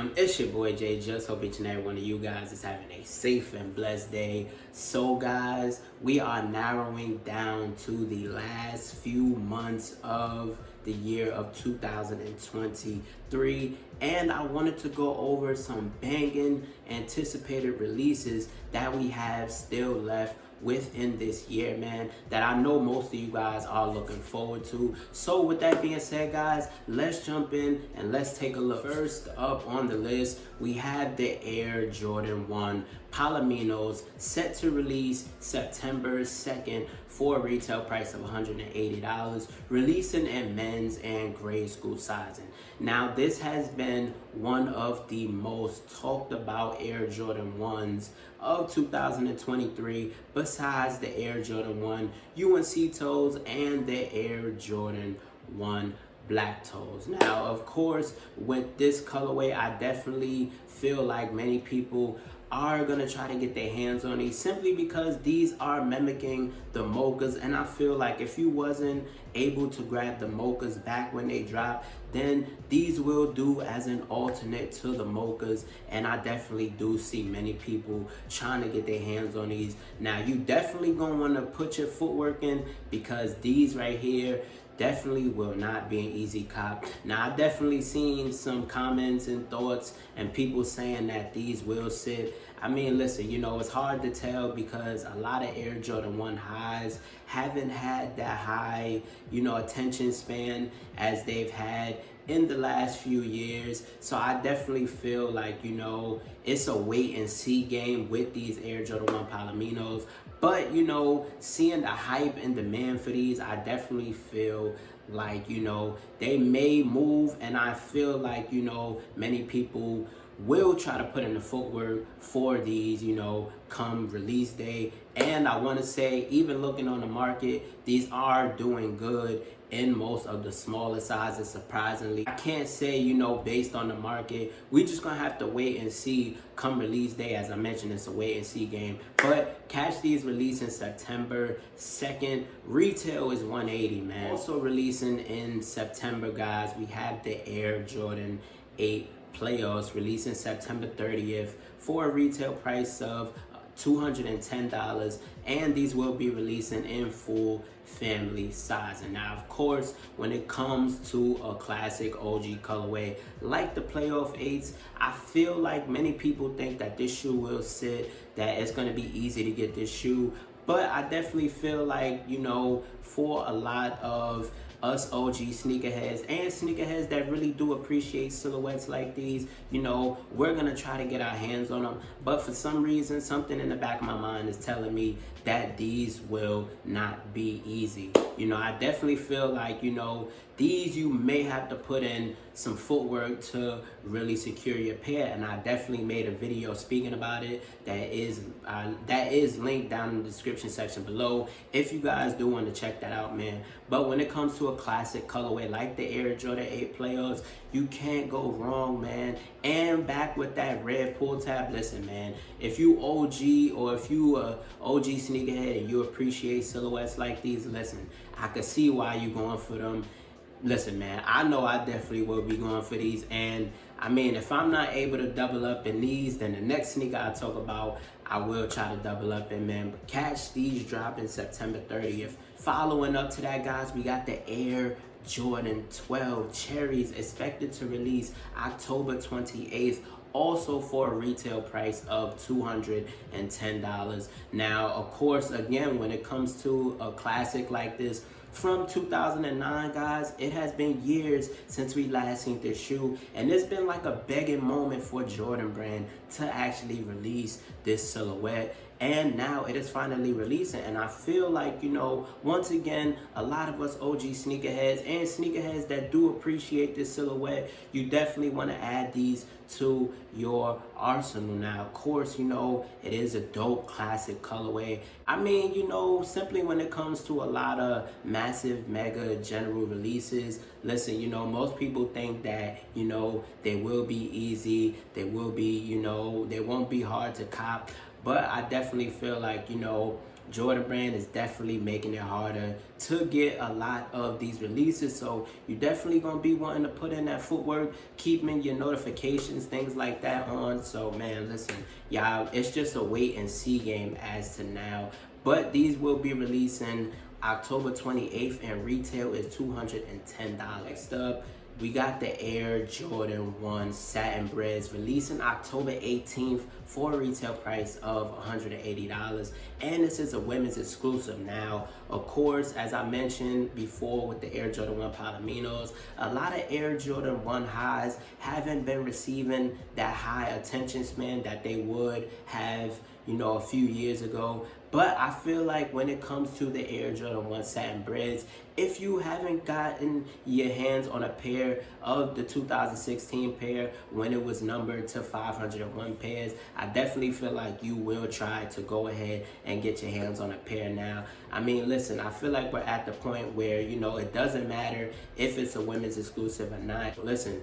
Fam, it's your boy J-Jus. Hope each and every one of you guys is having a safe and blessed day. So guys, we are narrowing down to the last few months of the year of 2023, and I wanted to go over some banging anticipated releases that we have still left within this year, man, that I know most of you guys are looking forward to. So with that being said, guys, let's jump in and let's take a look. First up on the list, we have the Air Jordan 1 Palomas, set to release September 2nd for a retail price of $180, releasing in men's and grade school sizing. Now, this has been one of the most talked about Air Jordan 1s of 2023, besides the Air Jordan 1 UNC toes and the Air Jordan 1 black toes. Now, of course, with this colorway, I definitely feel like many people are gonna try to get their hands on these simply because these are mimicking the mochas, and I feel like if you wasn't able to grab the mochas back when they drop, then these will do as an alternate to the mochas, and I definitely do see many people trying to get their hands on these. Now, you definitely gonna want to put your footwork in, because these right here definitely will not be an easy cop. Now, I definitely seen some comments and thoughts and people saying that these will sit. I mean, listen, you know, it's hard to tell because a lot of Air Jordan 1 highs haven't had that high, you know, attention span as they've had in the last few years. So I definitely feel like, you know, it's a wait and see game with these Air Jordan 1 Palomas. But, you know, seeing the hype and demand for these, I definitely feel like, you know, they may move, and I feel like, you know, many people will try to put in the footwork for these, you know, come release day. And I want to say, even looking on the market, these are doing good in most of the smaller sizes, surprisingly. I can't say, you know, based on the market. We just gonna have to wait and see come release day. As I mentioned, it's a wait and see game. But catch these releasing September 2nd. Retail is $180, man. Also releasing in September, guys, we have the Air Jordan 8 Playoffs releasing September 30th for a retail price of $210, and these will be releasing in full family size. And now, of course, when it comes to a classic OG colorway like the Playoff 8s, I feel like many people think that this shoe will sit, that it's going to be easy to get this shoe. But I definitely feel like, you know, for a lot of us OG sneakerheads and sneakerheads that really do appreciate silhouettes like these, you know, we're gonna try to get our hands on them. But for some reason, something in the back of my mind is telling me that these will not be easy. You know, I definitely feel like, you know, these you may have to put in some footwork to really secure your pair, and I definitely made a video speaking about it that is linked down in the description section below if you guys do want to check that out, man. But when it comes to a classic colorway like the Air Jordan 8 Playoffs, you can't go wrong, man. And back with that red pull tab, listen, man, if you OG or if you a OG sneakerhead and you appreciate silhouettes like these, listen, I can see why you going for them. Listen, man, I know I definitely will be going for these. And I mean, if I'm not able to double up in these, then the next sneaker I talk about, I will try to double up in, man. But catch these dropping September 30th. Following up to that, guys, we got the Air Jordan 12 Cherries, expected to release October 28th. Also for a retail price of $210. Now, of course, again, when it comes to a classic like this from 2009, guys, it has been years since we last seen this shoe, and it's been like a begging moment for Jordan brand to actually release this silhouette. And now it is finally releasing, and I feel like, you know, once again, a lot of us OG sneakerheads and sneakerheads that do appreciate this silhouette, you definitely want to add these to your arsenal. Now, of course, you know, it is a dope classic colorway. I mean, you know, simply when it comes to a lot of massive, mega general releases listen, you know, most people think that, you know, they will be easy, they will be, you know, they won't be hard to cop. But I definitely feel like, you know, Jordan Brand is definitely making it harder to get a lot of these releases. So you're definitely going to be wanting to put in that footwork, keeping your notifications, things like that on. So, man, listen, y'all, it's just a wait and see game as to now. But these will be releasing October 28th, and retail is $210. Next up, we got the Air Jordan 1 Satin Breads releasing October 18th for a retail price of $180. And this is a women's exclusive. Now, of course, as I mentioned before with the Air Jordan 1 Palomas, a lot of Air Jordan 1 highs haven't been receiving that high attention span that they would have, you know, a few years ago. But I feel like when it comes to the Air Jordan 1 Satin Breads, if you haven't gotten your hands on a pair of the 2016 pair when it was numbered to 501 pairs, I definitely feel like you will try to go ahead and get your hands on a pair now. I mean, listen, I feel like we're at the point where, you know, it doesn't matter if it's a women's exclusive or not. Listen,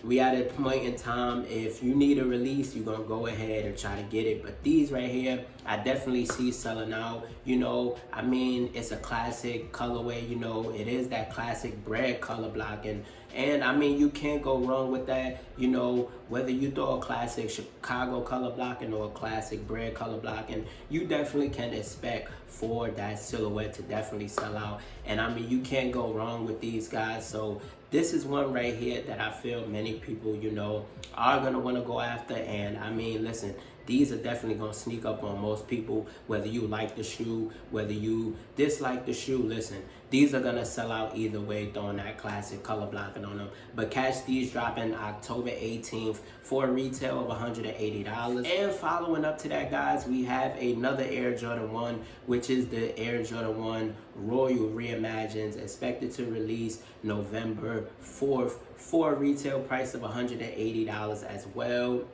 we at a point in time, if you need a release, you're gonna go ahead and try to get it. But these right here, I definitely see selling out. You know, I mean, it's a classic colorway. You know, it is that classic bread color blocking. And I mean, you can't go wrong with that. You know, whether you throw a classic Chicago color blocking or a classic bread color blocking, you definitely can expect for that silhouette to definitely sell out. And I mean, you can't go wrong with these guys. So this is one right here that I feel many people, you know, are going to want to go after. And I mean, listen, these are definitely going to sneak up on most people, whether you like the shoe, whether you dislike the shoe. Listen, these are going to sell out either way, throwing that classic color blocking on them. But catch these dropping October 18th for a retail of $180. And following up to that, guys, we have another Air Jordan 1, which is the Air Jordan 1 Royal Reimagined, expected to release November 4th for a retail price of $180 as well.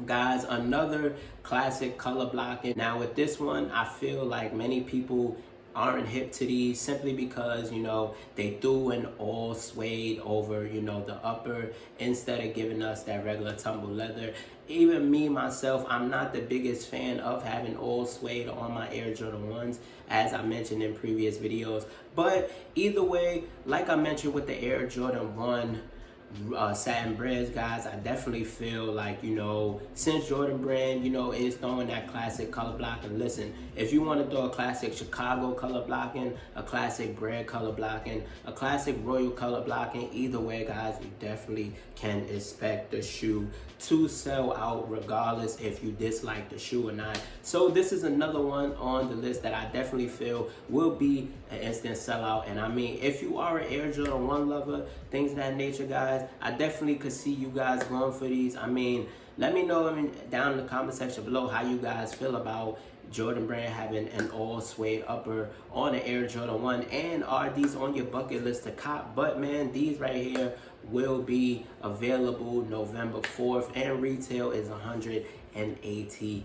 Guys, another classic color blocking. Now with this one, I feel like many people aren't hip to these simply because, you know, they threw an all suede over, you know, the upper instead of giving us that regular tumble leather. Even me, myself, I'm not the biggest fan of having all suede on my Air Jordan 1s, as I mentioned in previous videos. But either way, like I mentioned with the Air Jordan 1 Satin Breads, guys, I definitely feel like, you know, since Jordan Brand, you know, is throwing that classic color blocking, listen, if you want to throw a classic Chicago color blocking, a classic bread color blocking, a classic royal color blocking, either way, guys, you definitely can expect the shoe to sell out regardless if you dislike the shoe or not. So this is another one on the list that I definitely feel will be an instant sellout. And I mean, if you are an Air Jordan 1 lover, things of that nature, guys, I definitely could see you guys going for these. I mean, let me know down in the comment section below how you guys feel about Jordan Brand having an all suede upper on the Air Jordan 1, and are these on your bucket list to cop? But man, these right here will be available November 4th, and retail is $180.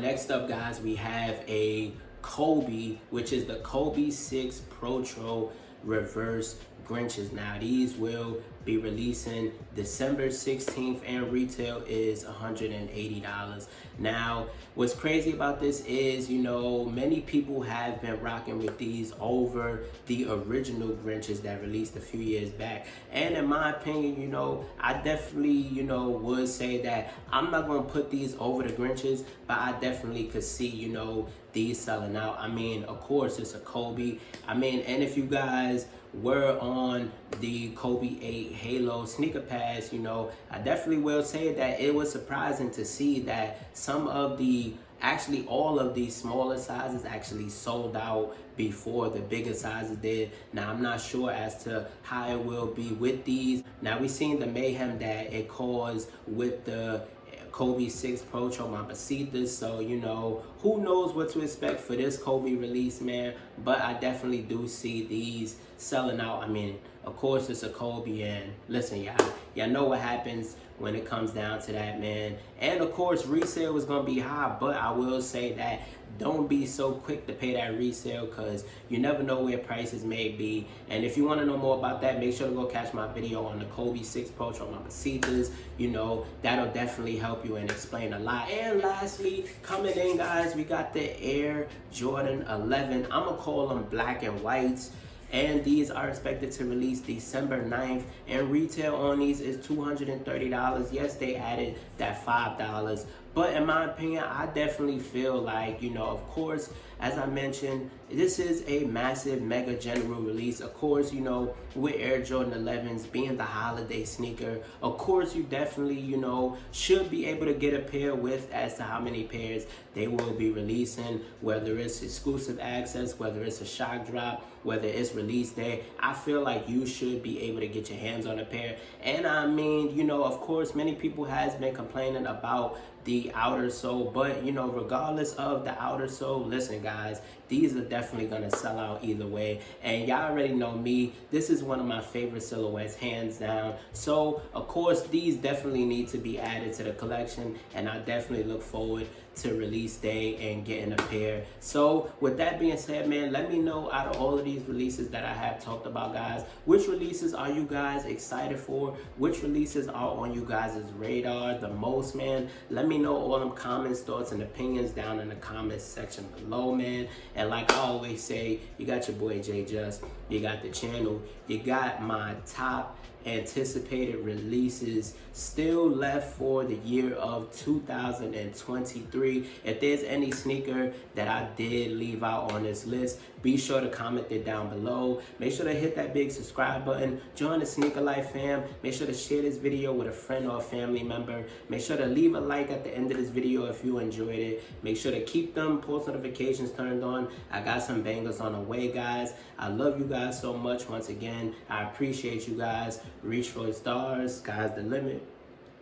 Next up, guys, we have a Kobe, which is the Kobe 6 Protro Reverse Grinches. Now these will be releasing December 16th, and retail is $180. Now what's crazy about this is, you know, many people have been rocking with these over the original Grinches that released a few years back. And in my opinion, you know, I definitely, you know, would say that I'm not going to put these over the Grinches, but I definitely could see, you know, these selling out. I mean, of course, it's a Kobe. I mean, and if you guys were on the Kobe 8 Halo sneaker pass, you know, I definitely will say that it was surprising to see that some of the, actually all of these smaller sizes actually sold out before the bigger sizes did. Now I'm not sure as to how it will be with these. Now we've seen the mayhem that it caused with the Kobe 6 Protro Mamacitas, so, you know, who knows what to expect for this Kobe release, man. But I definitely do see these selling out. I mean, of course it's a Kobe, and listen, y'all know what happens when it comes down to that, man. And of course, resale is gonna be high, but I will say that don't be so quick to pay that resale, because you never know where prices may be. And if you want to know more about that, make sure to go catch my video on the Kobe 6 Pro on my Masitas. You know, that'll definitely help you and explain a lot. And lastly, coming in, guys, we got the Air Jordan 11. I'm gonna call them black and whites. And these are expected to release December 9th. And retail on these is $230. Yes, they added that $5. But in my opinion, I definitely feel like, you know, of course, as I mentioned, this is a massive mega general release. Of course, you know, with Air Jordan 11s being the holiday sneaker, of course, you definitely, you know, should be able to get a pair with as to how many pairs they will be releasing, whether it's exclusive access, whether it's a shock drop, whether it's release day. I feel like you should be able to get your hands on a pair. And I mean, you know, of course, many people has been complaining about the outer sole, but you know, regardless of the outer sole, listen guys, these are definitely gonna sell out either way. And y'all already know me, this is one of my favorite silhouettes, hands down. So of course, these definitely need to be added to the collection, and I definitely look forward to release day and getting a pair. So with that being said, man, let me know out of all of these releases that I have talked about, guys, which releases are you guys excited for? Which releases are on you guys' radar the most, man? Let me know all them comments, thoughts, and opinions down in the comments section below, man. And like I always say, you got your boy J-Jus, you got the channel, you got my top anticipated releases still left for the year of 2023. If there's any sneaker that I did leave out on this list, be sure to comment it down below. Make sure to hit that big subscribe button, join the SneakerLife Fam. Make sure to share this video with a friend or a family member. Make sure to leave a like at the end of this video if you enjoyed it. Make sure to keep them post notifications turned on. I got some bangers on the way, guys. I love you guys so much. Once again, I appreciate you guys. Reach for the stars, sky's the limit,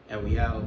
and we out.